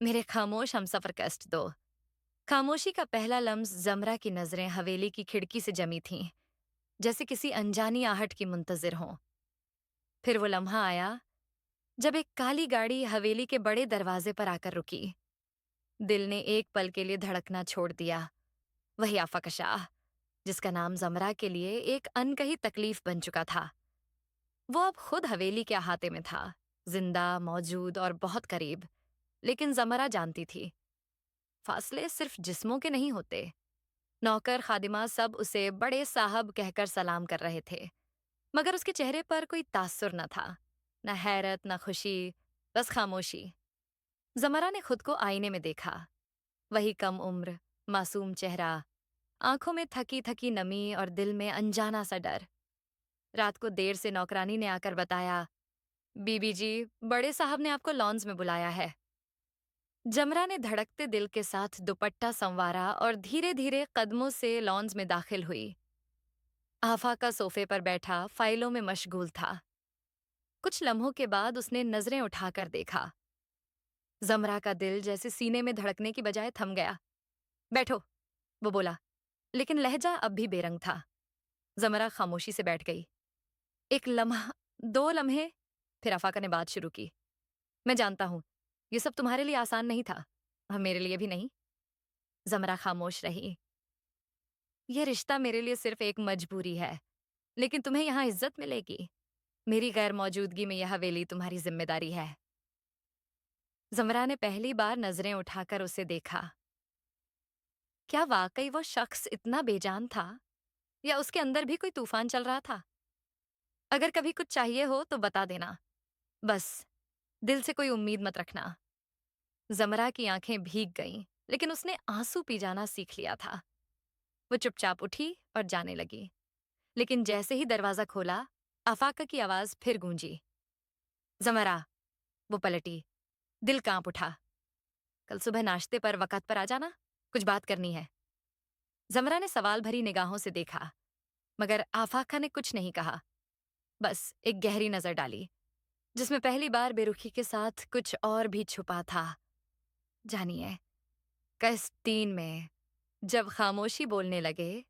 मेरे खामोश हमसफर कष्ट दो। खामोशी का पहला लम्स जमरा की नजरें हवेली की खिड़की से जमी थीं, जैसे किसी अनजानी आहट की मुंतजिर हों। फिर वो लम्हा आया जब एक काली गाड़ी हवेली के बड़े दरवाजे पर आकर रुकी। दिल ने एक पल के लिए धड़कना छोड़ दिया। वही आफा का शाह, जिसका नाम जमरा के लिए एक अनकही तकलीफ बन चुका था। वो अब खुद हवेली के अहाते में था, जिंदा, मौजूद और बहुत करीब। लेकिन जमरा जानती थी, फासले सिर्फ जिस्मों के नहीं होते। नौकर खादिमा सब उसे बड़े साहब कहकर सलाम कर रहे थे, मगर उसके चेहरे पर कोई तासुर न था, न हैरत, न खुशी, बस खामोशी। जमरा ने खुद को आईने में देखा। वही कम उम्र, मासूम चेहरा, आंखों में थकी थकी नमी और दिल में अनजाना सा डर। रात को देर से नौकरानी ने आकर बताया, बीबी जी, बड़े साहब ने आपको लॉन्स में बुलाया है। जमरा ने धड़कते दिल के साथ दुपट्टा संवारा और धीरे धीरे कदमों से लॉन्स में दाखिल हुई। आफा का सोफे पर बैठा फाइलों में मशगूल था। कुछ लम्हों के बाद उसने नजरें उठाकर देखा। जमरा का दिल जैसे सीने में धड़कने की बजाय थम गया। बैठो, वो बोला, लेकिन लहजा अब भी बेरंग था। जमरा खामोशी से बैठ गई। एक लम्हा, दो लम्हे, फिर आफाका ने बात शुरू की। मैं जानता हूं, ये सब तुम्हारे लिए आसान नहीं था, और मेरे लिए भी नहीं। जमरा खामोश रही। ये रिश्ता मेरे लिए सिर्फ एक मजबूरी है, लेकिन तुम्हें यहां इज्जत मिलेगी। मेरी गैर मौजूदगी में यह हवेली तुम्हारी जिम्मेदारी है। जमरा ने पहली बार नजरें उठाकर उसे देखा। क्या वाकई वो शख्स इतना बेजान था, या उसके अंदर भी कोई तूफान चल रहा था? अगर कभी कुछ चाहिए हो तो बता देना, बस दिल से कोई उम्मीद मत रखना। जमरा की आंखें भीग गईं, लेकिन उसने आंसू पी जाना सीख लिया था। वो चुपचाप उठी और जाने लगी। लेकिन जैसे ही दरवाजा खोला, आफाका की आवाज फिर गूंजी। जमरा! वो पलटी। दिल कांप उठा। कल सुबह नाश्ते पर वक़्त पर आ जाना, कुछ बात करनी है। जमरा ने सवाल भरी निगाहों से देखा, मगर आफाका ने कुछ नहीं कहा, बस एक गहरी नजर डाली, जिसमें पहली बार बेरुखी के साथ कुछ और भी छुपा था। जानिए, कस्तीन में जब खामोशी बोलने लगे